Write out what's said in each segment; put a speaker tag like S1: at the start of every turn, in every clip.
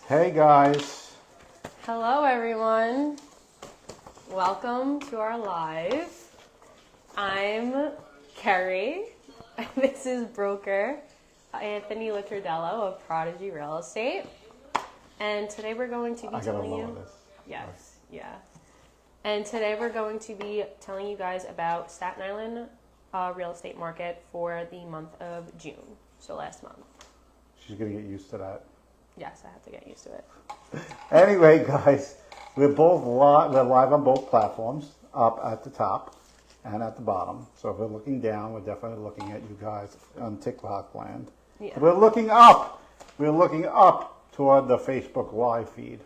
S1: Hey guys.
S2: Hello everyone. Welcome to our live. I'm Carrie. This is broker Anthony of Prodigy Real Estate. And today we're going to be telling you Yes, yeah. And today we're going to be telling you guys about Staten Island real estate market for the month of June. So last month.
S1: She's gonna get used to that.
S2: Yes, I have to get used to it.
S1: Anyway, guys, we're live on both platforms, up at the top and at the bottom. So if we're looking down, we're definitely looking at you guys on TikTok land. Yeah. We're looking up. We're looking up toward the Facebook Live feed.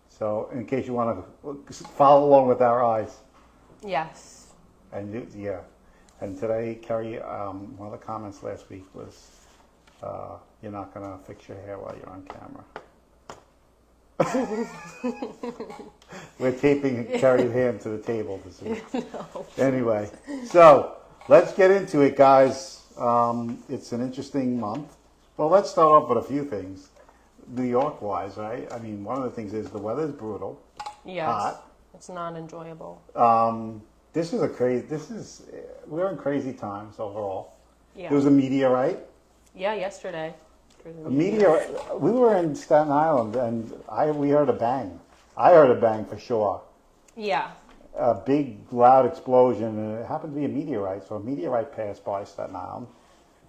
S1: So in case you want to follow along with our eyes.
S2: Yes.
S1: And yeah. And today, Carrie, one of the comments last week was, you're not going to fix your hair while you're on camera. We're taping Carrie's hand to the table this week. No. Anyway, so let's get into it, guys. It's an interesting month. Well, let's start off with a few things. New York-wise, right? I mean, one of the things is the weather's brutal.
S2: Yes. Hot. It's not enjoyable.
S1: We're in crazy times overall.
S2: Yeah.
S1: There was a meteorite.
S2: Yeah, yesterday.
S1: A meteorite. We were in Staten Island and we heard a bang. I heard a bang for sure.
S2: Yeah.
S1: A big, loud explosion, and it happened to be a meteorite. So a meteorite passed by Staten Island.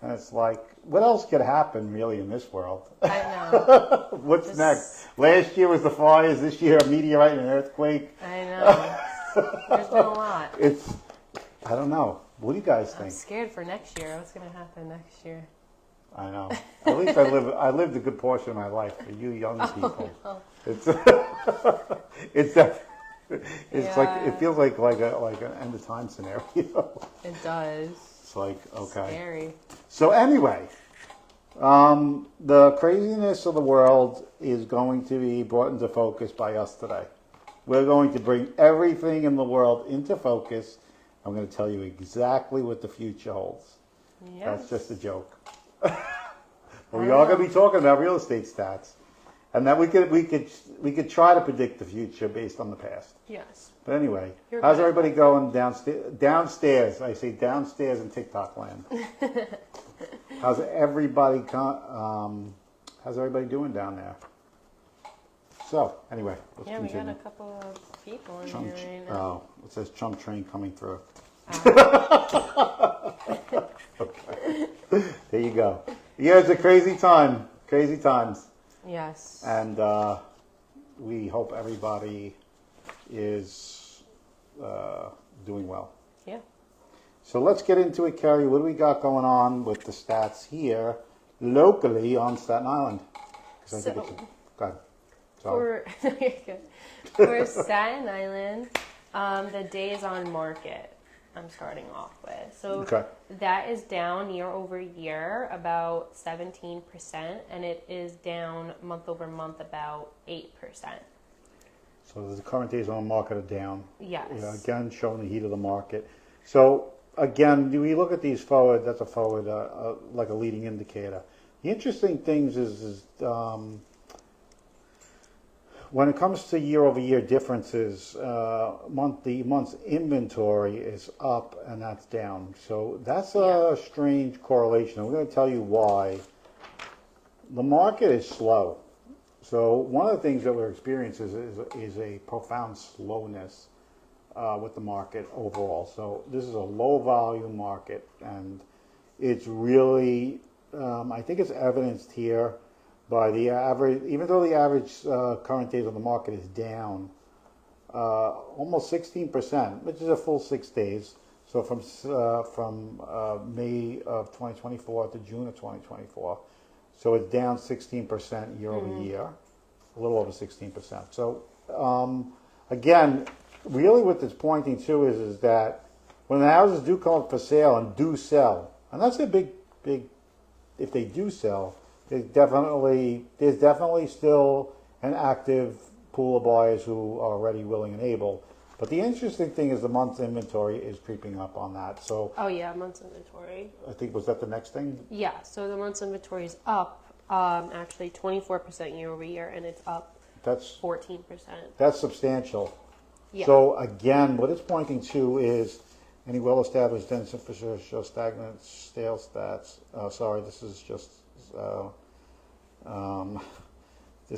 S1: And it's like, what else could happen really in this world?
S2: I know.
S1: What's next? Last year was the fires. This year, a meteorite and an earthquake.
S2: I know. There's been a lot.
S1: I don't know. What do you guys think?
S2: I'm scared for next year. What's going to happen next year?
S1: I know. At least I lived a good portion of my life. For you young people,
S2: no.
S1: It's like it feels like an end of time scenario.
S2: It does.
S1: It's like okay.
S2: Scary.
S1: So anyway, the craziness of the world is going to be brought into focus by us today. We're going to bring everything in the world into focus. I'm going to tell you exactly what the future holds. Yes. That's just a joke. But we are going to be talking about real estate stats, and that we could try to predict the future based on the past.
S2: Yes.
S1: But anyway, how's everybody going downstairs? I say downstairs in TikTok land. How's everybody doing down there? So anyway, let's continue.
S2: We got a couple of people in here right now.
S1: Oh, it says Trump train coming through. Okay. There you go. Yeah, it's a crazy time. Crazy times.
S2: Yes.
S1: And we hope everybody is doing well.
S2: Yeah.
S1: So let's get into it, Carrie. What do we got going on with the stats here locally on Staten Island? Go ahead.
S2: For Staten Island, the days on market I'm starting off with. So that is down year over year about 17%, and it is down month over month about 8%.
S1: So the current days on market are down.
S2: Yes.
S1: Again, showing the heat of the market. So again, do we look at these forward? That's a forward, like a leading indicator. The interesting things is when it comes to year-over-year differences, the month's inventory is up and that's down. So that's a strange correlation. I'm going to tell you why. The market is slow. So one of the things that we're experiencing is a profound slowness with the market overall. So this is a low-volume market, and it's really, I think it's evidenced here by the average, even though the average current days on the market is down almost 16%, which is a full 6 days. So from May of 2024 to June of 2024. So it's down 16% year over year, a little over 16%. So again, really what it's pointing to is that when the houses do come up for sale and do sell, and that's a big, if they do sell, there's definitely still an active pool of buyers who are ready, willing, and able. But the interesting thing is the month's inventory is creeping up on that. So
S2: oh yeah, month's inventory.
S1: I think, was that the next thing?
S2: Yeah, so the month's inventory is up Actually 24% year over year, and it's up
S1: That's
S2: 14%.
S1: that's substantial.
S2: Yeah.
S1: So again, what it's pointing to is any well-established dense infrastructure shows stagnant sales stats. Sorry, this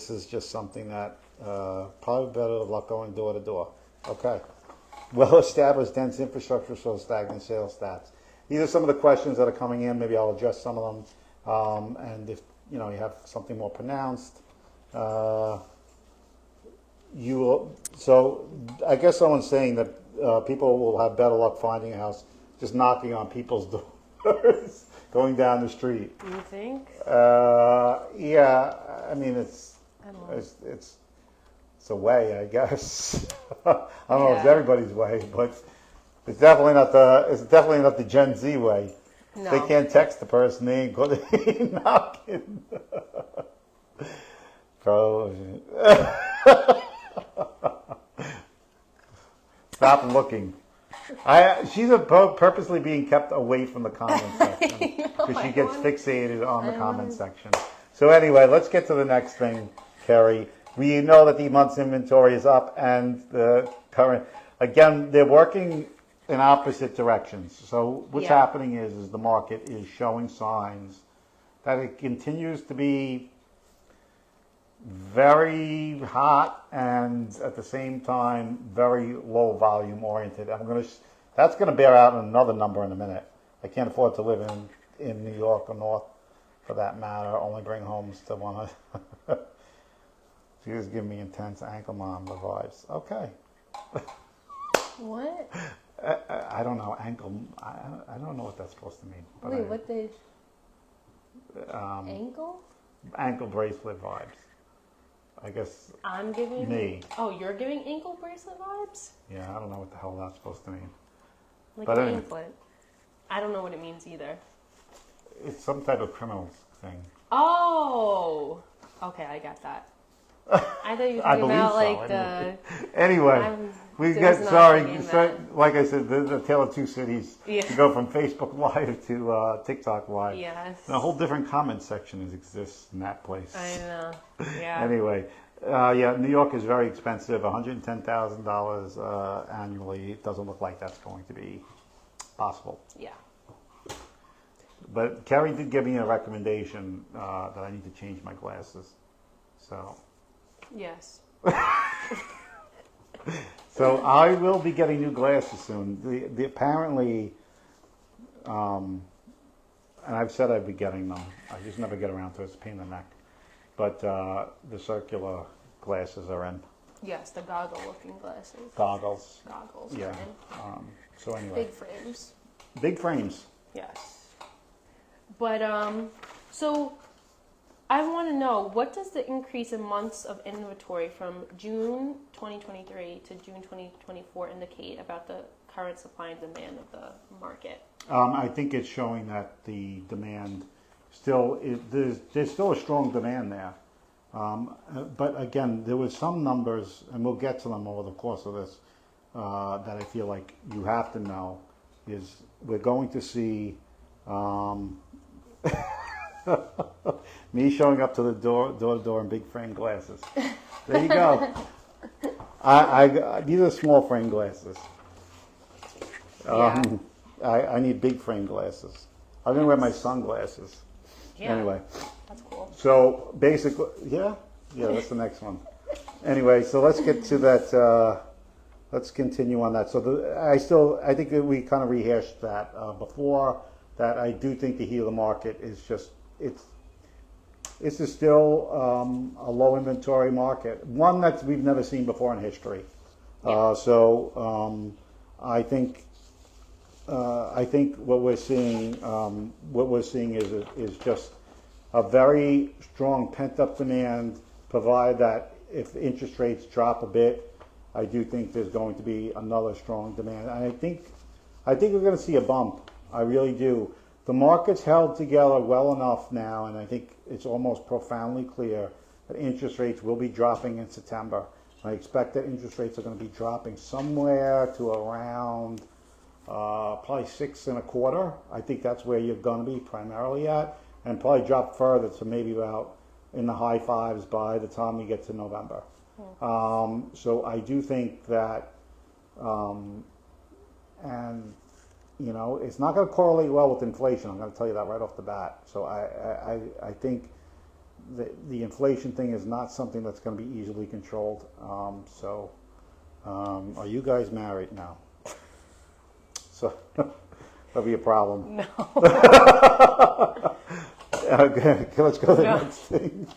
S1: is just something that probably better luck going door to door. Okay. Well-established dense infrastructure shows stagnant sales stats. These are some of the questions that are coming in. Maybe I'll address some of them. And if you have something more pronounced, you will. So I guess someone's saying that people will have better luck finding a house just knocking on people's doors, going down the street.
S2: You think?
S1: Yeah. I mean, it's a way, I guess. I don't know if it's everybody's way, but it's definitely not the Gen Z way.
S2: No.
S1: They can't text the person, they ain't knocking. Stop looking. She's purposely being kept away from the comment section because she gets fixated on the comment section. So anyway, let's get to the next thing, Carrie. We know that the month's inventory is up, and the current, again, they're working in opposite directions. So what's happening is the market is showing signs that it continues to be very hot and at the same time very low volume oriented. That's gonna bear out in another number in a minute. I can't afford to live in New York or North, for that matter. Only bring homes to one of. She was giving me intense ankle monitor vibes. Okay.
S2: What?
S1: I don't know, ankle. I don't know what that's supposed to mean. But
S2: Wait, what the? Ankle?
S1: Ankle bracelet vibes. I guess.
S2: I'm giving
S1: me.
S2: Oh, you're giving ankle bracelet vibes?
S1: Yeah, I don't know what the hell that's supposed to mean.
S2: Like
S1: but
S2: an anklet. I don't know what it means either.
S1: It's some type of criminal thing.
S2: Oh, okay, I got that. I thought you were talking about like the.
S1: Anyway, we get sorry. Like I said, there's a tale of two cities. Yeah. To go from Facebook Live to TikTok Live.
S2: Yes.
S1: And a whole different comment section exists in that place.
S2: I know. Yeah.
S1: Anyway, New York is very expensive. $110,000 annually. It doesn't look like that's going to be possible.
S2: Yeah.
S1: But Carrie did give me a recommendation that I need to change my glasses. So.
S2: Yes.
S1: So I will be getting new glasses soon. The apparently, and I've said I'd be getting them. I just never get around to it. It's a pain in the neck. But the circular glasses are in.
S2: Yes, the goggle-looking glasses.
S1: Goggles.
S2: Goggles.
S1: Yeah. So anyway.
S2: Big frames.
S1: Big frames.
S2: Yes. But so I want to know, what does the increase in months of inventory from June 2023 to June 2024 indicate about the current supply and demand of the market?
S1: I think it's showing that the demand there's still a strong demand there. But again, there was some numbers, and we'll get to them over the course of this, that I feel like you have to know, is we're going to see me showing up to the door to door in big frame glasses. There you go. I these are small frame glasses. I need big frame glasses. I'm gonna wear my sunglasses.
S2: Yeah.
S1: Anyway.
S2: That's cool.
S1: So basically, yeah, that's the next one. Anyway, so let's get to that. Let's continue on that. So I think that we kind of rehashed that before. That I do think the heat of the market is just it's still a low inventory market, one that we've never seen before in history. Yeah. I think what we're seeing is just a very strong pent up demand. Provided that if interest rates drop a bit, I do think there's going to be another strong demand. And I think we're going to see a bump. I really do. The market's held together well enough now, and I think it's almost profoundly clear that interest rates will be dropping in September. I expect that interest rates are going to be dropping somewhere to around probably 6.25. I think that's where you're going to be primarily at. and probably drop further to maybe about in the high fives by the time we get to November. So I do think that, and you know, it's not going to correlate well with inflation. I'm going to tell you that right off the bat. So I think the inflation thing is not something that's going to be easily controlled. Are you guys married now? So that'll be a problem.
S2: No.
S1: Okay, let's go to the next thing.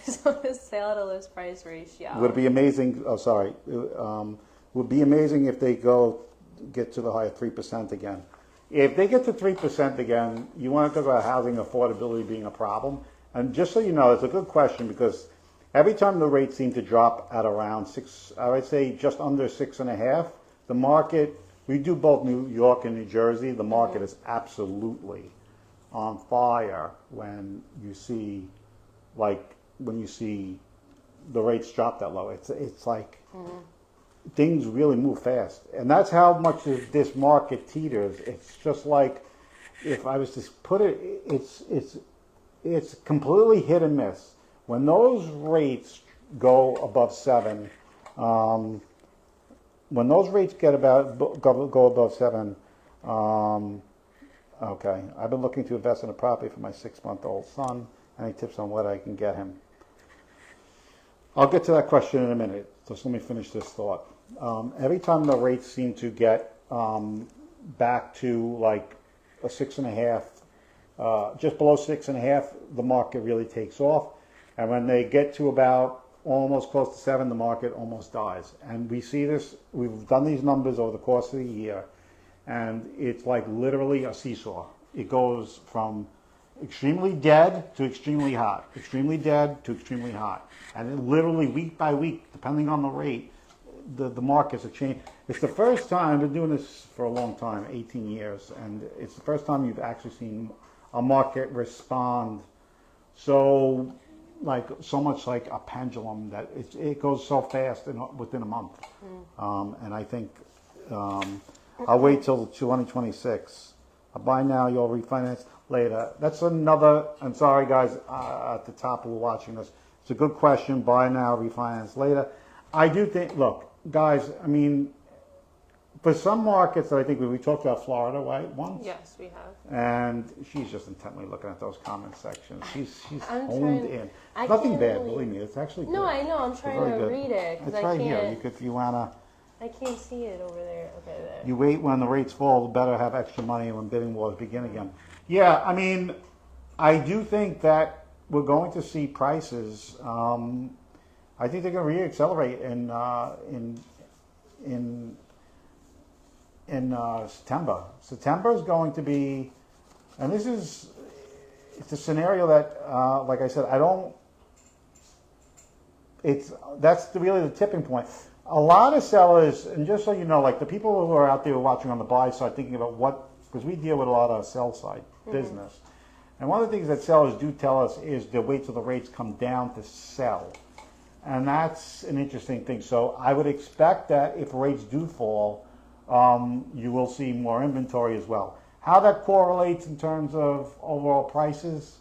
S2: So the sale to list price ratio.
S1: Would it be amazing? Oh, sorry. Would be amazing if they get to the high of 3% again. If they get to 3% again, you want to talk about housing affordability being a problem. And just so you know, it's a good question because every time the rates seem to drop at around 6, I would say just under 6.5, the market, we do both New York and New Jersey, the market is absolutely on fire when you see, the rates drop that low. It's like things really move fast. And that's how much this market teeters. It's just like, if I was to put it, it's completely hit and miss. When those rates go above 7, when those rates go above 7, okay, I've been looking to invest in a property for my 6-month-old son. Any tips on what I can get him? I'll get to that question in a minute. Just let me finish this thought. Every time the rates seem to get back to like a 6.5, just below 6.5, the market really takes off. And when they get to about almost close to 7, the market almost dies. And we see this, we've done these numbers over the course of the year, and it's like literally a seesaw. It goes from extremely dead to extremely hot, extremely dead to extremely hot. And it literally week by week, depending on the rate, the markets have changed. It's the first time, I've been doing this for a long time, 18 years, and it's the first time you've actually seen a market respond so much like a pendulum that it goes so fast within a month. And I think I'll wait till 2026. I'll buy now, you'll refinance later. That's another, I'm sorry guys at the top who are watching this. It's a good question, buy now, refinance later. I do think, look, guys, I mean, for some markets that I think we talked about Florida, right, once?
S2: Yes, we have.
S1: And she's just intently looking at those comment sections. She's
S2: trying-
S1: honed in.
S2: I
S1: Nothing
S2: can't
S1: bad,
S2: really-
S1: believe me, it's actually good.
S2: No, I know. I'm
S1: It's
S2: trying
S1: very
S2: to
S1: good.
S2: read it because
S1: It's
S2: I
S1: right
S2: can't.
S1: here. If you wanna,
S2: I can't see it over there. Okay, there.
S1: you wait when the rates fall, better have extra money when bidding wars begin again. Yeah, I mean, I do think that we're going to see prices. I think they're going to reaccelerate in September. September is going to be, and it's a scenario that, like I said, that's really the tipping point. A lot of sellers, and just so you know, like the people who are out there watching on the buy side thinking about because we deal with a lot of sell side business. And one of the things that sellers do tell us is they wait till the rates come down to sell. And that's an interesting thing. So I would expect that if rates do fall, you will see more inventory as well. How that correlates in terms of overall prices,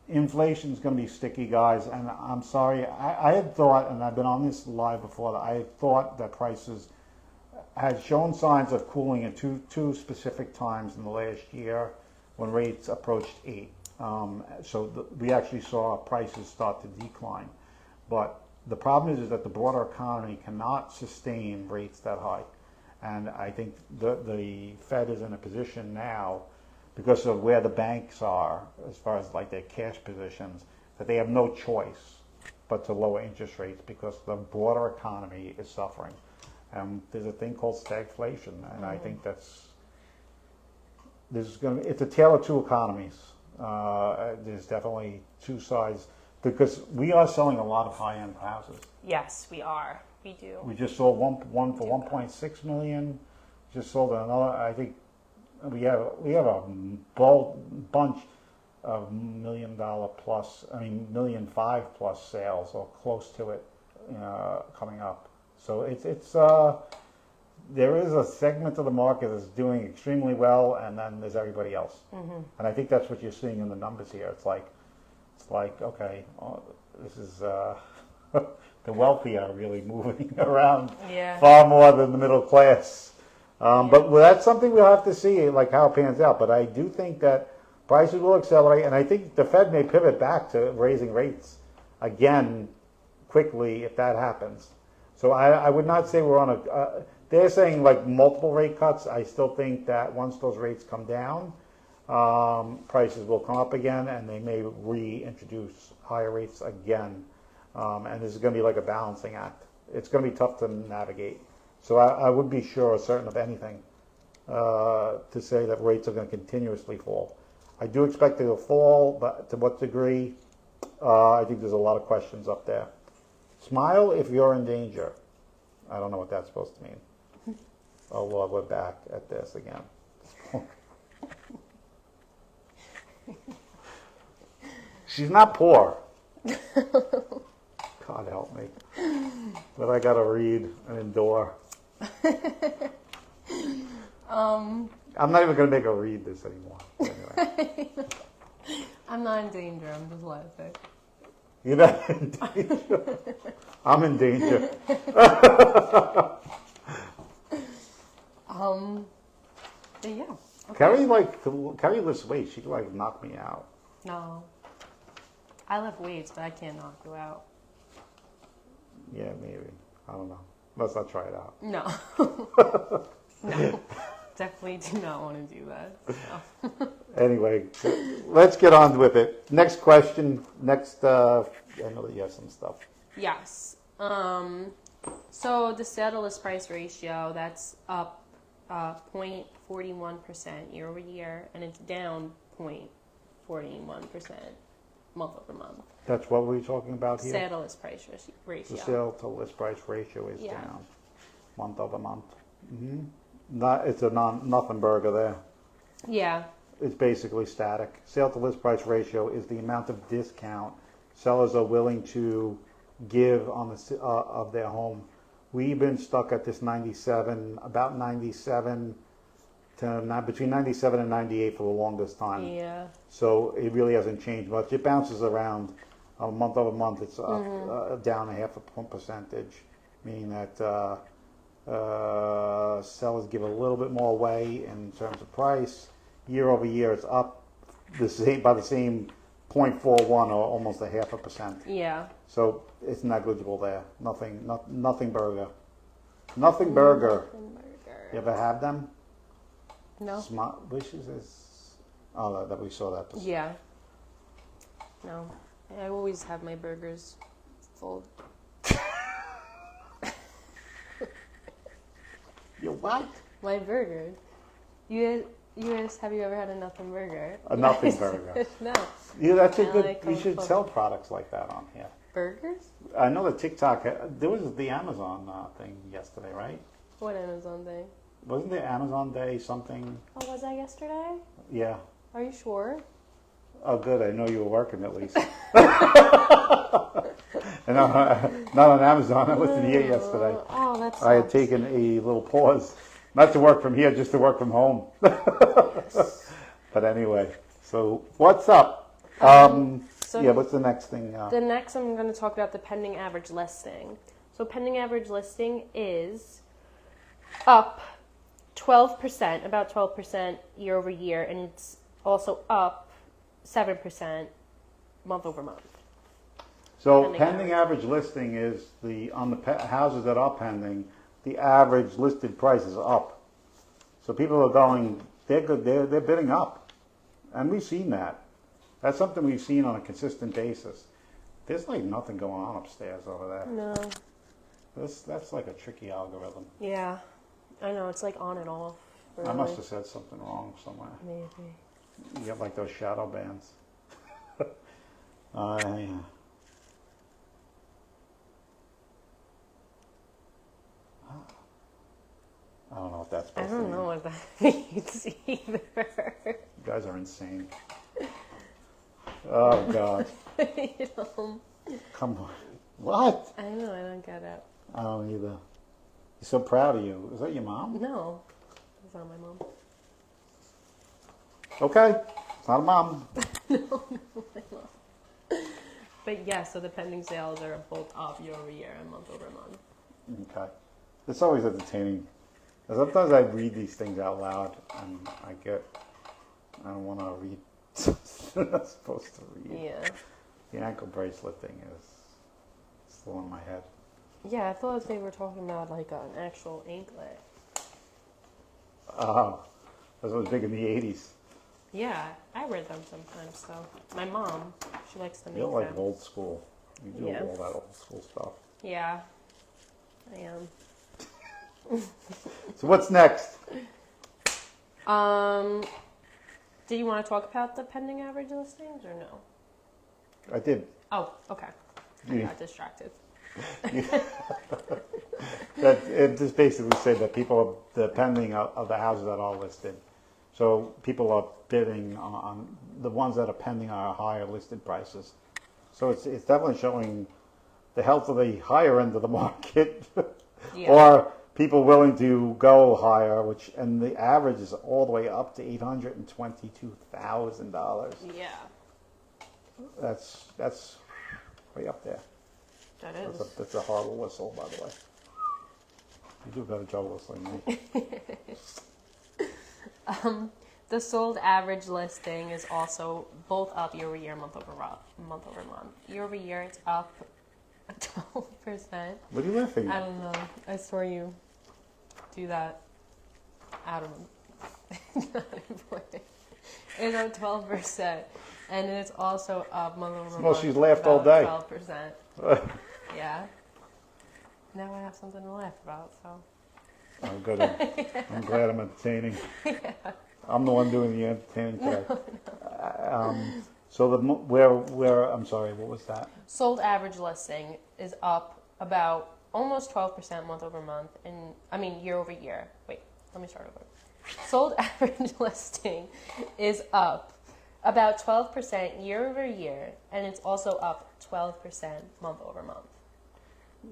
S1: inflation is going to be sticky, guys. And I'm sorry, I had thought, and I've been on this live before, that I had thought that prices had shown signs of cooling at two specific times in the last year when rates approached 8. We actually saw prices start to decline. But the problem is that the broader economy cannot sustain rates that high. And I think the Fed is in a position now, because of where the banks are, as far as like their cash positions, that they have no choice but to lower interest rates because the broader economy is suffering. And there's a thing called stagflation, and I think it's a tale of two economies. There's definitely two sides, because we are selling a lot of high-end houses.
S2: Yes, we are. We do.
S1: We just sold one for 1.6 million. Just sold another. I think we have a bunch of $1 million plus. I mean, $1.5 million plus sales, or close to it, coming up. So it's there is a segment of the market that's doing extremely well, and then there's everybody else. And I think that's what you're seeing in the numbers here. It's like okay, this is the wealthy are really moving around far more than the middle class. But that's something we'll have to see, like how it pans out. But I do think that prices will accelerate, and I think the Fed may pivot back to raising rates again quickly if that happens. So I would not say we're on a. They're saying like multiple rate cuts. I still think that once those rates come down, prices will come up again, and they may reintroduce higher rates again. And this is going to be like a balancing act. It's going to be tough to navigate. So I would be sure, certain of anything, to say that rates are going to continuously fall. I do expect it to fall, but to what degree? I think there's a lot of questions up there. Smile if you're in danger. I don't know what that's supposed to mean. Oh Lord, we're back at this again. She's not poor. God help me. But I gotta read and endure. I'm not even gonna make her read this anymore. Anyway.
S2: I'm not in danger, I'm just laughing.
S1: You're not in danger. I'm in danger.
S2: But yeah. Okay.
S1: Carrie lifts weights. She could like knock me out.
S2: No. I lift weights, but I can't knock you out.
S1: Yeah, maybe. I don't know. Let's not try it out.
S2: No. No. Definitely do not want to do that. No.
S1: Anyway, let's get on with it. Next question. Next, I know that you have some stuff.
S2: Yes. So the sale to list price ratio, that's up 0.41% year over year, and it's down 0.41% month over month.
S1: That's what we're talking about here?
S2: Sale to list price ratio.
S1: The sale to list price ratio is down month over month. Mm-hmm. It's a nothing burger there.
S2: Yeah.
S1: It's basically static. Sale to list price ratio is the amount of discount sellers are willing to give on the of their home. We've been stuck at this 97, about 97 to between 97 and 98 for the longest time.
S2: Yeah.
S1: So it really hasn't changed much. It bounces around month over month. It's up, down a half a percentage, meaning that sellers give a little bit more away in terms of price. Year over year, it's up by the same 0.41 or almost a half a percent.
S2: Yeah.
S1: So it's negligible there. Nothing burger. Nothing burger. You ever have them?
S2: No.
S1: Smart Wishes is. Oh, that we saw that.
S2: Yeah. No. I always have my burgers full.
S1: You what?
S2: My burgers. You guys, have you ever had a nothing burger?
S1: A nothing burger.
S2: No.
S1: Yeah, that's a good.
S2: Like
S1: You should sell products like that on here.
S2: Burgers?
S1: I know that TikTok. There was the Amazon thing yesterday, right?
S2: What Amazon thing?
S1: Wasn't there Amazon Day something?
S2: Oh, was that yesterday?
S1: Yeah.
S2: Are you sure?
S1: Oh, good. I know you were working at least. And not on Amazon. I wasn't here yesterday.
S2: Oh, that's.
S1: I had taken a little pause, not to work from here, just to work from home. But anyway, so what's up? What's the next thing?
S2: The next, I'm going to talk about the pending average listing. So pending average listing is up 12%, about 12% year over year, and it's also up 7% month over month.
S1: So pending average listing is on the houses that are pending, the average listed price is up. So people are going, they're good, they're bidding up, and we've seen that. That's something we've seen on a consistent basis. There's like nothing going on upstairs over there.
S2: No.
S1: That's like a tricky algorithm.
S2: Yeah, I know, it's like on and off. Really.
S1: I must have said something wrong somewhere.
S2: Maybe.
S1: You get like those shadow bands. Yeah. I don't know what that's supposed to mean.
S2: I don't know what that means either.
S1: You guys are insane. Oh, God.
S2: You know.
S1: Come on. What?
S2: I know, I don't get it.
S1: I don't either. He's so proud of you. Is that your mom?
S2: No, it's not my mom.
S1: Okay, it's not a mom.
S2: No, my mom. But yeah, so the pending sales are both up year over year and month over month.
S1: Okay. It's always entertaining. Sometimes I read these things out loud and I don't want to read something I'm not supposed to read.
S2: Yeah.
S1: The ankle bracelet thing is still in my head.
S2: Yeah, I thought they were talking about like an actual anklet.
S1: Oh, that was big in the 80s.
S2: Yeah, I wear them sometimes. So my mom, she likes to make
S1: You're like
S2: them.
S1: old school. You do
S2: Yeah.
S1: all that old school stuff.
S2: Yeah, I am.
S1: So what's next?
S2: Do you want to talk about the pending average listings or no?
S1: I did.
S2: Oh, okay. I
S1: Yeah.
S2: got distracted.
S1: It just basically said that people are the pending of the houses that are listed. So people are bidding on the ones that are pending are higher listed prices. So it's definitely showing the health of the higher end of the market,
S2: Yeah.
S1: or people willing to go higher, and the average is all the way up to $822,000.
S2: Yeah,
S1: That's way up there.
S2: that is.
S1: That's a horrible whistle, by the way. You do a better job whistling than me.
S2: The sold average listing is also both up year over year, month over month. Year over year, it's up 12%.
S1: What are you laughing
S2: I
S1: at?
S2: don't know. I saw you do that. I don't know. Not important. It's up 12%, and it's also up month over month.
S1: Well, she's laughed all
S2: about
S1: day.
S2: 12%. Yeah. Now I have something to laugh about. So.
S1: I'm good. I'm glad I'm entertaining.
S2: Yeah.
S1: I'm the one doing the entertaining today. So where I'm sorry, what was that?
S2: Sold average listing is up about almost 12% month over month, and year over year. Wait, let me start over. Sold average listing is up about 12% year over year, and it's also up 12% month over month.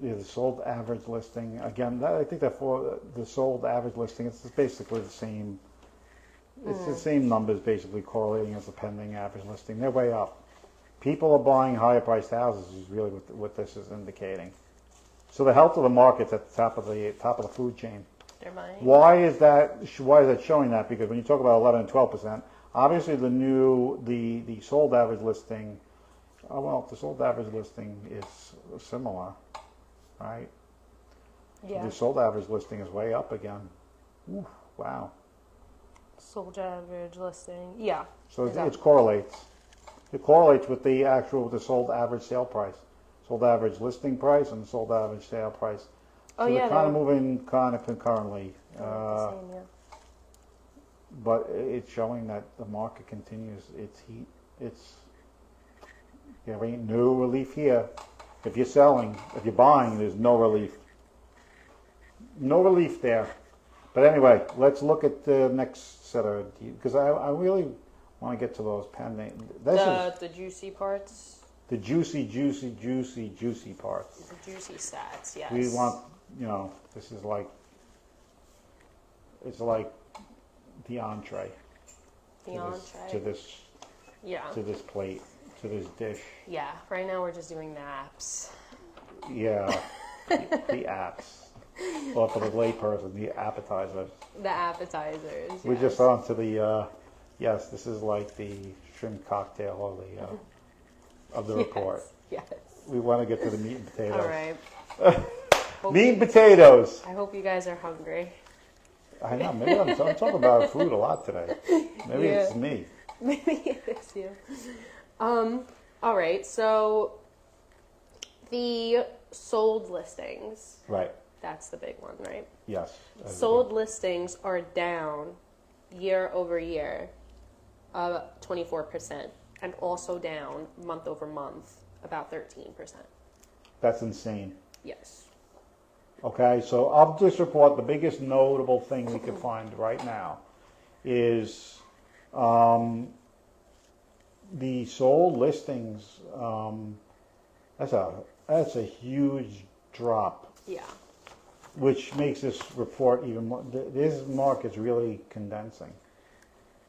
S1: Yeah, the sold average listing again. I think that for the sold average listing, it's basically the same. It's the same numbers basically correlating as the pending average listing. They're way up. People are buying higher priced houses is really what this is indicating. So the health of the market's at the top of the food chain.
S2: They're buying.
S1: Why is that showing that? Because when you talk about 11 and 12%, obviously the sold average listing. Oh well, the sold average listing is similar, right?
S2: Yeah.
S1: The sold average listing is way up again. Ooh, wow.
S2: Sold average listing. Yeah.
S1: So
S2: Exactly.
S1: it correlates. It correlates with the sold average sale price, sold average listing price, and sold average sale price. So
S2: Oh, yeah,
S1: they're kind of
S2: they're-
S1: moving kind of concurrently.
S2: The same, yeah.
S1: But it's showing that the market continues its heat. There ain't no relief here. If you're selling, if you're buying, there's no relief. No relief there. But anyway, let's look at the next set of, because I really want to get to those pending. This is
S2: The juicy parts.
S1: the juicy parts.
S2: The juicy stats, yes.
S1: We want, this is like, it's like the entree.
S2: the
S1: to
S2: entree.
S1: this
S2: Yeah.
S1: to this plate, to this dish.
S2: Yeah. Right now we're just doing the apps.
S1: Yeah, the apps. Or for the layperson, the appetizers.
S2: The appetizers.
S1: We're
S2: yes.
S1: just on to the, yes, this is like the shrimp cocktail of the report.
S2: Yes.
S1: We want to get to the meat and potatoes.
S2: All right.
S1: Meat and potatoes.
S2: I hope you guys are hungry.
S1: I know, maybe I'm talking about food a lot today. Maybe
S2: Yeah.
S1: it's me.
S2: Maybe it is you. All right. So the sold listings.
S1: Right,
S2: That's the big one, right?
S1: yes.
S2: Sold listings are down year over year, 24%, and also down month over month, about 13%.
S1: That's insane.
S2: Yes.
S1: Okay, so of this report, the biggest notable thing we could find right now is the sold listings. That's a huge drop.
S2: Yeah.
S1: which makes this report even more, this market's really condensing.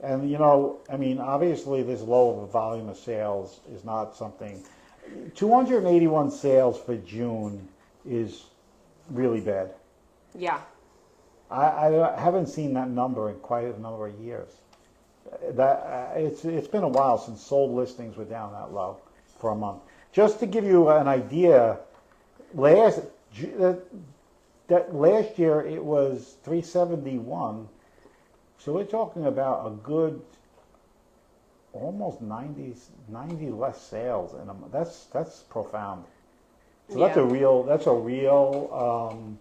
S1: And, you know, I mean, obviously this low of a volume of sales is not something, 281 sales for June is really bad.
S2: Yeah.
S1: I haven't seen that number in quite a number of years. It's been a while since sold listings were down that low for a month. Just to give you an idea, last year it was 371. So we're talking about a good almost 90 less sales in a month. That's profound. So
S2: Yeah.
S1: that's a real.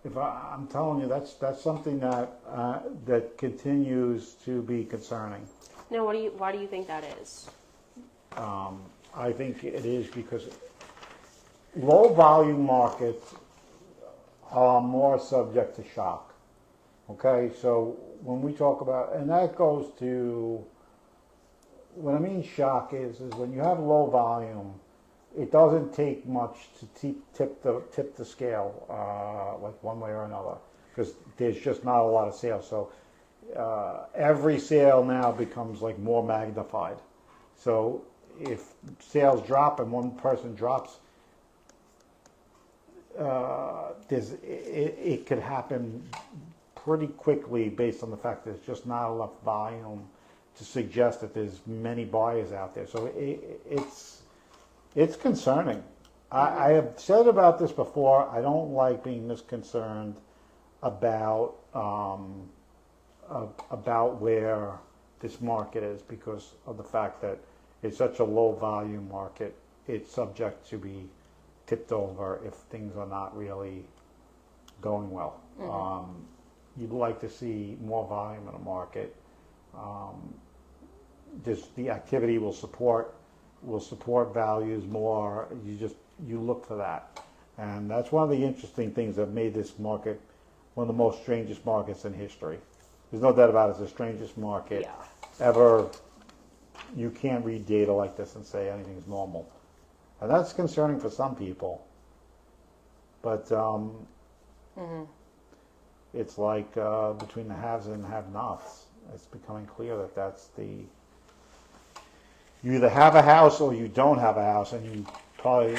S1: I'm telling you, that's something that continues to be concerning.
S2: Now, why do you think that is?
S1: I think it is because low volume markets are more subject to shock. Okay, so when we talk about, and that goes to, what I mean shock is when you have low volume, it doesn't take much to tip the scale, like one way or another, because there's just not a lot of sales. So every sale now becomes like more magnified. So if sales drop and one person drops, it could happen pretty quickly based on the fact that there's just not enough volume to suggest that there's many buyers out there. So it's concerning. I have said about this before. I don't like being this concerned about where this market is because of the fact that it's such a low volume market. It's subject to be tipped over if things are not really going well. Mm-hmm. You'd like to see more volume in the market. Just the activity will support values more. You look for that, and that's one of the interesting things that made this market one of the most strangest markets in history. There's no doubt about it. It's the strangest market ever. You can't read data like this and say anything's normal, and that's concerning for some people. But it's like between the haves and have-nots. It's becoming clear that that's the. You either have a house or you don't have a house, and you probably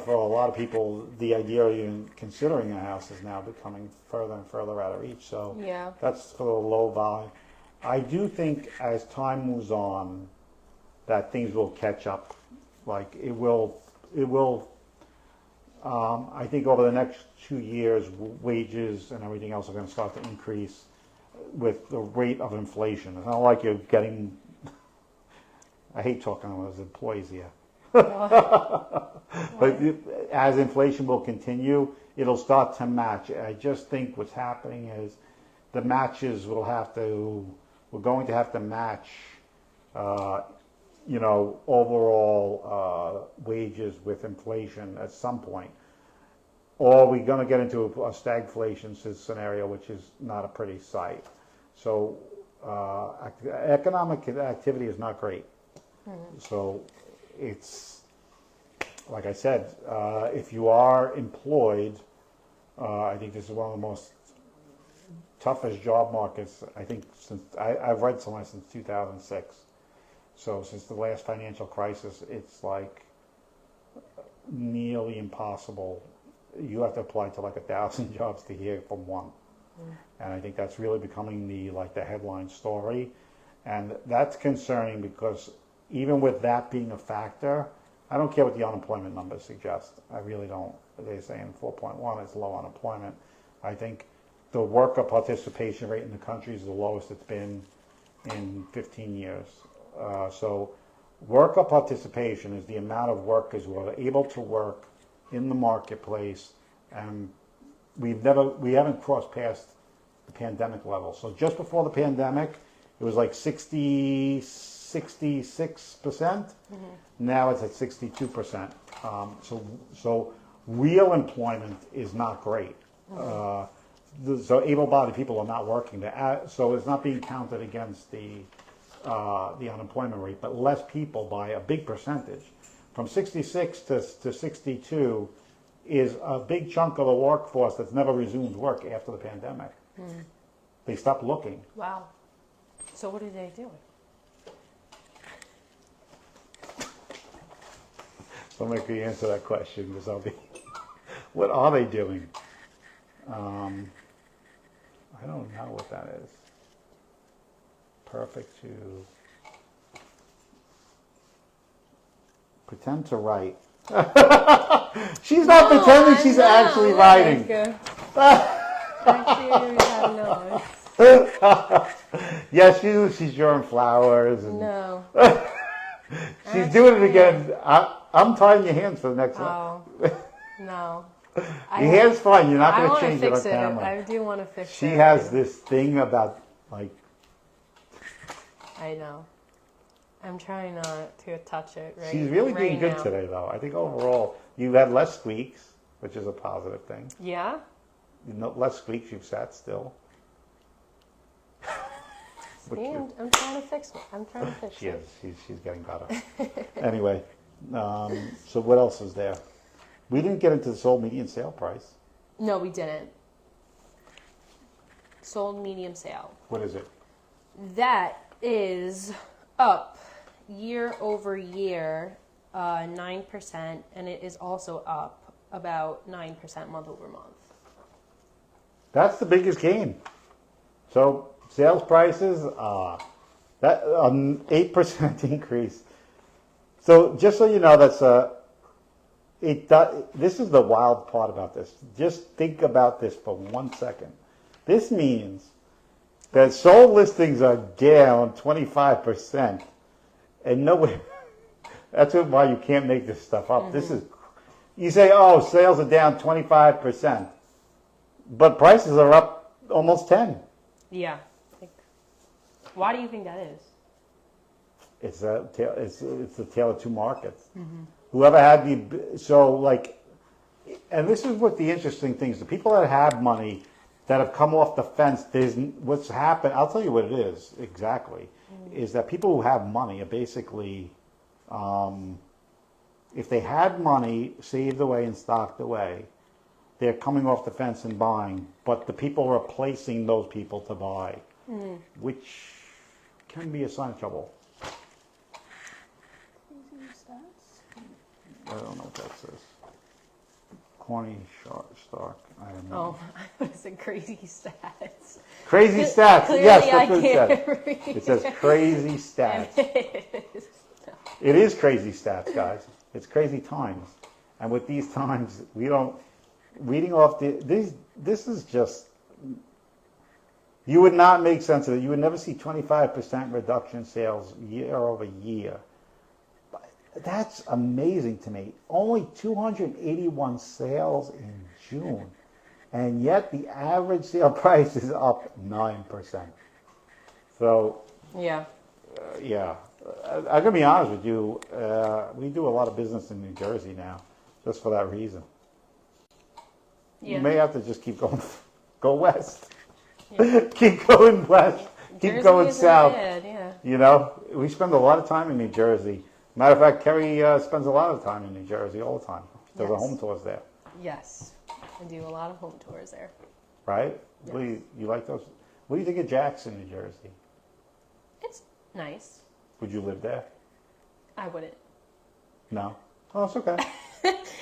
S1: for a lot of people, the idea of even considering a house is now becoming further and further out of reach. So that's for the low volume. I do think as time moves on, that things will catch up. Like it will. I think over the next 2 years, wages and everything else are going to start to increase with the rate of inflation. It's not like you're getting. I hate talking about employees here. But as inflation will continue, it'll start to match. I just think what's happening is the matches we're going to have to match, overall wages with inflation at some point. Or we're going to get into a stagflation scenario, which is not a pretty sight. So economic activity is not great. Mm-hmm. So it's, like I said, if you are employed, I think this is one of the most toughest job markets, I think, since I've read somewhere since 2006. So since the last financial crisis, it's like nearly impossible. You have to apply to like 1,000 jobs to hear from one. And I think that's really becoming the headline story. And that's concerning because even with that being a factor, I don't care what the unemployment numbers suggest. I really don't. They're saying 4.1 is low unemployment. I think the worker participation rate in the country is the lowest it's been in 15 years. So worker participation is the amount of workers who are able to work in the marketplace, and we haven't crossed past the pandemic level. So just before the pandemic, it was like 66%. Mm-hmm. Now it's at 62%. So real employment is not great. Mm-hmm. So able-bodied people are not working. So it's not being counted against the unemployment rate, but less people by a big percentage. From 66 to 62, is a big chunk of the workforce that's never resumed work after the pandemic. They stopped looking.
S2: Wow. So what are they doing?
S1: Don't make me answer that question because I'll be. What are they doing? I don't know what that is. Perfect to pretend to write. She's not pretending, she's actually writing. Yes, she's drawing flowers. And
S2: No.
S1: she's doing it again. I'm tying your hands for the next one.
S2: Oh, no.
S1: Your hand's fine. You're not going to
S2: I
S1: change it on
S2: fix it.
S1: camera.
S2: I do want to fix it.
S1: She has this thing about, like...
S2: I know. I'm trying not to touch it right
S1: She's really doing good
S2: now.
S1: today, though. I think overall, you've had less squeaks, which is a positive thing.
S2: Yeah?
S1: Less squeaks, you've sat still.
S2: See, I'm trying to fix it. I'm trying to fix
S1: She
S2: it.
S1: is. She's getting better. Anyway, so what else is there? We didn't get into the sold median sale price.
S2: No, we didn't. Sold medium sale.
S1: What is it?
S2: That is up year over year, 9%, and it is also up about 9% month over month.
S1: That's the biggest gain. So sales prices, that 8% increase. So just so you know, this is the wild part about this. Just think about this for 1 second. This means that sold listings are down 25%, and nobody. That's why you can't make this stuff up. This is, you say, oh, sales are down 25%, but prices are up almost 10.
S2: Yeah. Why do you think that is?
S1: It's the tale of two markets. Whoever had and this is what the interesting thing is. The people that have money that have come off the fence, what's happened, I'll tell you what it is exactly, is that people who have money are basically, if they had money saved away and stocked away, they're coming off the fence and buying, but the people replacing those people to buy, which can be a sign of trouble. I don't know what that says. Corny stock. I don't know.
S2: Oh, I was in crazy stats.
S1: Crazy stats.
S2: Clearly
S1: Yes, that's what
S2: I
S1: it says.
S2: can't read.
S1: It says crazy stats. It is crazy stats, guys. It's crazy times. And with these times, reading off this is just, you would not make sense of it. You would never see 25% reduction in sales year over year. That's amazing to me. Only 281 sales in June. And yet the average sale price is up 9%. So,
S2: Yeah.
S1: yeah. I'm going to be honest with you. We do a lot of business in New Jersey now, just for that reason.
S2: Yeah.
S1: You may have to just keep going, go west. Yeah. Keep going west. Keep
S2: Jersey
S1: going
S2: isn't
S1: south.
S2: bad, yeah.
S1: You know, we spend a lot of time in New Jersey. Matter of fact, Kerry spends a lot of time in New Jersey all the time. There's a home tours there.
S2: Yes. I do a lot of home tours there.
S1: Right?
S2: Yes.
S1: What do you like those? What do you think of Jackson, New Jersey?
S2: It's nice.
S1: Would you live there?
S2: I wouldn't.
S1: No? Oh, it's okay.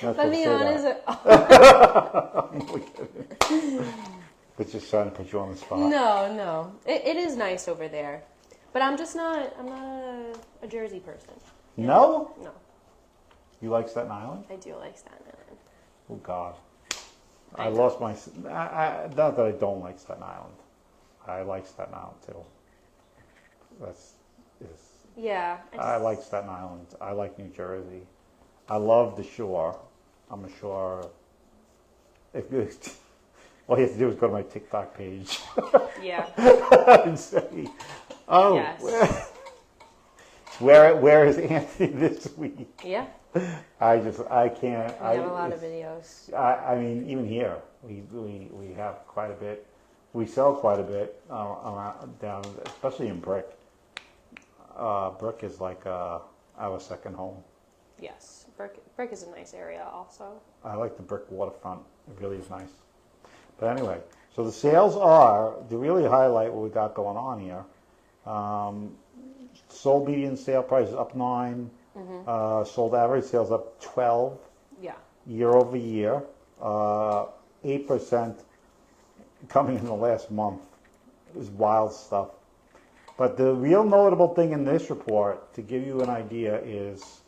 S2: Let me be honest.
S1: It's just trying to put you on the spot.
S2: No. It is nice over there. But I'm not a Jersey person.
S1: No?
S2: No.
S1: You like Staten Island?
S2: I do like Staten Island.
S1: Oh, God.
S2: I
S1: I lost my... not that I don't like Staten Island. I like Staten Island, too.
S2: Yeah.
S1: I like Staten Island. I like New Jersey. I love the shore. I'm a shore... All you have to do is go to my TikTok page.
S2: Yeah.
S1: And say, oh,
S2: Yes.
S1: where is Anthony this week?
S2: Yeah.
S1: I can't.
S2: We have a lot of videos.
S1: I mean, even here, we have quite a bit. We sell quite a bit around down, especially in brick. Brick is like our second home.
S2: Yes, brick is a nice area also.
S1: I like the brick waterfront. It really is nice. But anyway, so the sales are, to really highlight what we got going on here, sold median sale price is up 9, sold average sales up 12 year over year, 8% coming in the last month. It was wild stuff. But the real notable thing in this report, to give you an idea, is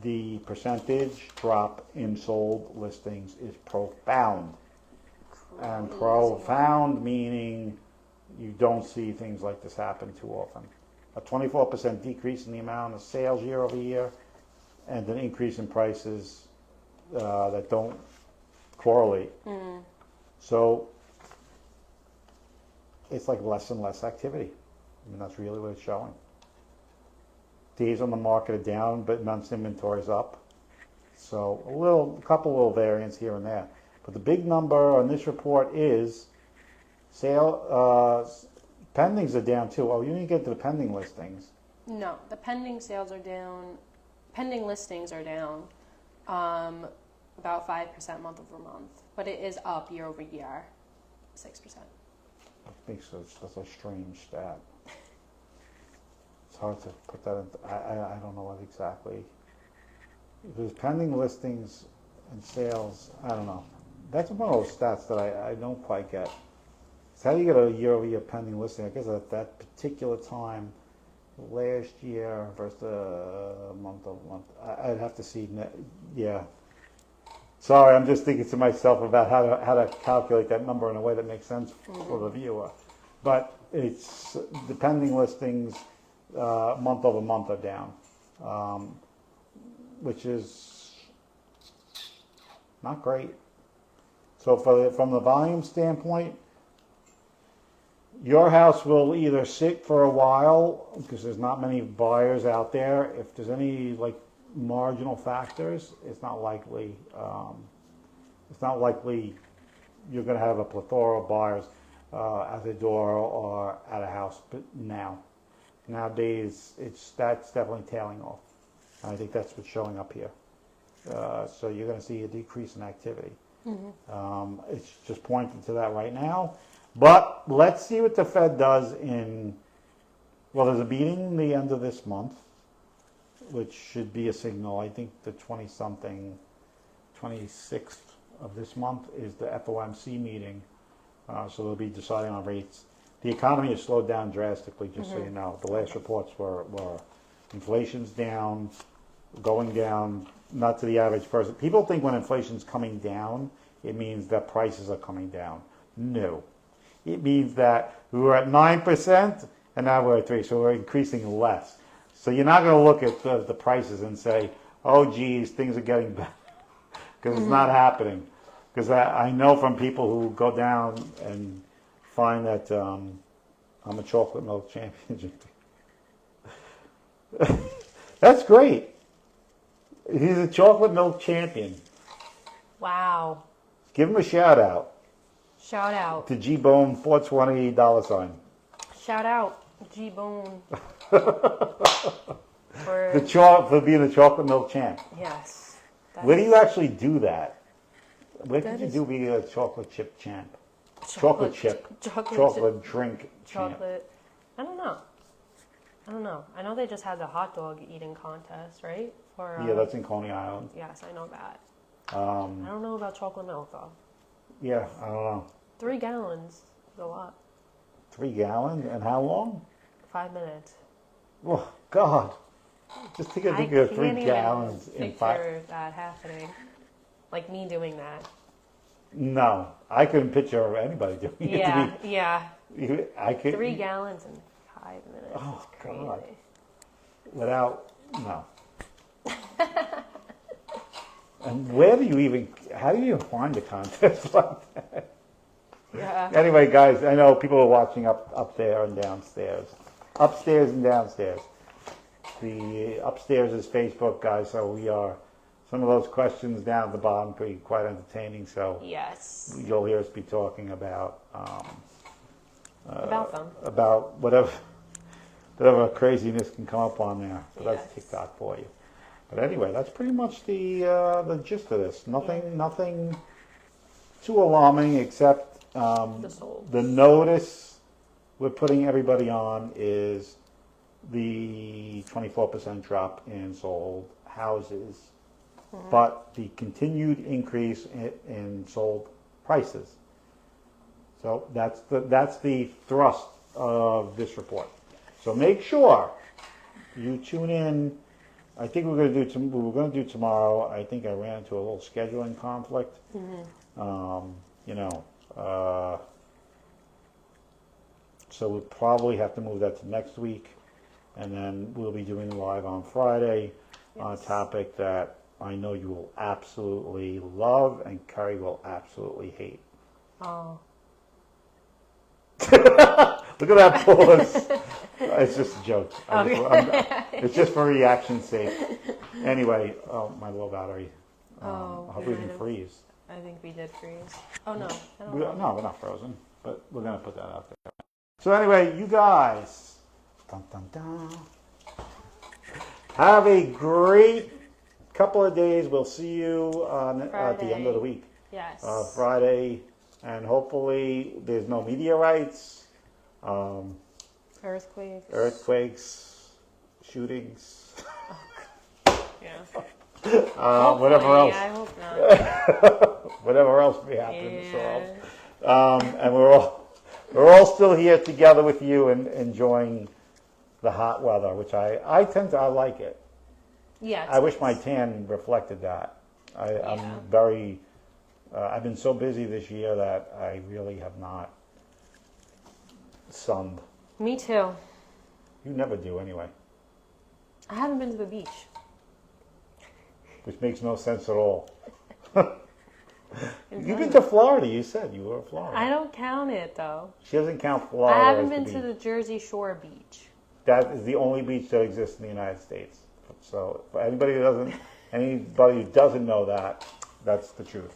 S1: the percentage drop in sold listings is profound. And profound meaning you don't see things like this happen too often. A 24% decrease in the amount of sales year over year, and an increase in prices that don't correlate. So it's like less and less activity. I mean, that's really what it's showing. Days on the market are down, but months inventory is up. So a couple little variants here and there. But the big number on this report is pendings are down too. Oh, you didn't get to the pending listings.
S2: No, the pending sales are down. Pending listings are down about 5% month over month, but it is up year over year, 6%.
S1: I think so. That's a strange stat. It's hard to put that into, I don't know what exactly. There's pending listings and sales, I don't know. That's one of those stats that I don't quite get. So how do you get a year-over-year pending listing? I guess at that particular time, last year versus month-over-month. I'd have to see, yeah. Sorry, I'm just thinking to myself about how to calculate that number in a way that makes sense for the viewer. But it's the pending listings month over month are down, which is not great. So from the volume standpoint, your house will either sit for a while because there's not many buyers out there. If there's any like marginal factors, it's not likely. You're going to have a plethora of buyers at the door or at a house. But nowadays, that's definitely tailing off. And I think that's what's showing up here. So you're going to see a decrease in activity. It's just pointing to that right now. But let's see what the Fed does there's a meeting the end of this month, which should be a signal. I think the 26th of this month is the FOMC meeting. So they'll be deciding on rates. The economy has slowed down drastically, just so you know. The last reports were inflation's down, going down, not to the average person. People think when inflation's coming down, it means that prices are coming down. No. It means that we were at 9% and now we're at 3%, so we're increasing less. So you're not going to look at the prices and say, oh, geez, things are getting better, because it's not happening. Because I know from people who go down and find that I'm a chocolate milk champion. That's great. He's a chocolate milk champion.
S2: Wow.
S1: Give him a shout out.
S2: Shout out.
S1: To G-Bone 420 $.
S2: Shout out, G-Bone.
S1: For being the chocolate milk champ.
S2: Yes.
S1: Where do you actually do that? Where did you be a chocolate chip champ? Chocolate drink champ.
S2: I don't know. I know they just had the hot dog eating contest, right?
S1: Yeah, that's in Coney Island.
S2: Yes, I know that. I don't know about chocolate milk, though.
S1: Yeah, I don't know.
S2: 3 gallons is a lot.
S1: 3 gallons? And how long?
S2: 5 minutes.
S1: Oh, God. Just think of 3 gallons in 5
S2: minutes. That happening. Like me doing that.
S1: No. I couldn't picture anybody doing it.
S2: Yeah.
S1: I could.
S2: 3 gallons in 5 minutes.
S1: Oh,
S2: is crazy.
S1: God. No. And how do you find a contest like that?
S2: Yeah.
S1: Anyway, guys, I know people are watching up there and downstairs. Upstairs and downstairs. The upstairs is Facebook, guys, so some of those questions down at the bottom could be quite entertaining, so
S2: yes,
S1: you'll hear us be talking about
S2: them.
S1: About whatever craziness can come up on there. So that's TikTok for you. But anyway, that's pretty much the gist of this. Nothing too alarming, except the notice we're putting everybody on is the 24% drop in sold houses, but the continued increase in sold prices. So that's the thrust of this report. So make sure you tune in. I think we're going to do tomorrow. I think I ran into a little scheduling conflict. So we'll probably have to move that to next week, and then we'll be doing live on Friday on a topic that I know you will absolutely love and Carrie will absolutely hate.
S2: Oh.
S1: Look at that pause. It's just a joke.
S2: Okay.
S1: It's just for reaction's sake. Anyway, my low battery. I hope we didn't freeze.
S2: I think we did freeze. Oh no.
S1: No, we're not frozen, but we're going to put that out there. So anyway, you guys, dun, dun, dun, have a great couple of days. We'll see you at the end of the week.
S2: Yes.
S1: Friday, and hopefully there's no meteorites, earthquakes, shootings,
S2: yeah.
S1: Whatever else.
S2: I hope not.
S1: Whatever else may happen.
S2: Yeah.
S1: So, and we're all still here together with you and enjoying the hot weather, which I like it.
S2: Yeah.
S1: I wish my tan reflected that. I'm very. I've been so busy this year that I really have not sunned.
S2: Me too.
S1: You never do anyway.
S2: I haven't been to the beach.
S1: Which makes no sense at all. You've been to Florida, you said. You were in Florida.
S2: I don't count it, though.
S1: She doesnly count Florida.
S2: I haven't
S1: as
S2: been to the Jersey Shore beach.
S1: That is the only beach that exists in the United States. So for anybody who doesn't know that, that's the truth.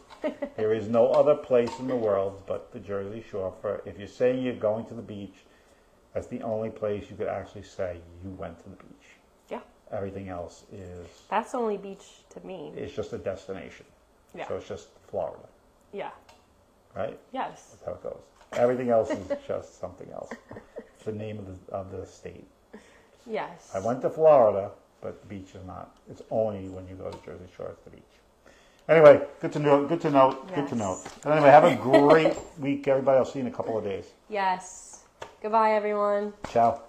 S1: There is no other place in the world but the Jersey Shore. If you're saying you're going to the beach, that's the only place you could actually say you went to the beach.
S2: Yeah.
S1: Everything else is...
S2: That's the only beach to me.
S1: It's just a destination.
S2: Yeah.
S1: So it's just Florida.
S2: Yeah.
S1: Right?
S2: Yes.
S1: That's how it goes. Everything else is just something else. It's the name of the state.
S2: Yes.
S1: I went to Florida, but the beach is not. It's only when you go to Jersey Shore it's the beach. Anyway, good to know.
S2: Yes.
S1: Anyway, have a great week, everybody. I'll see you in a couple of days.
S2: Yes. Goodbye, everyone.
S1: Ciao.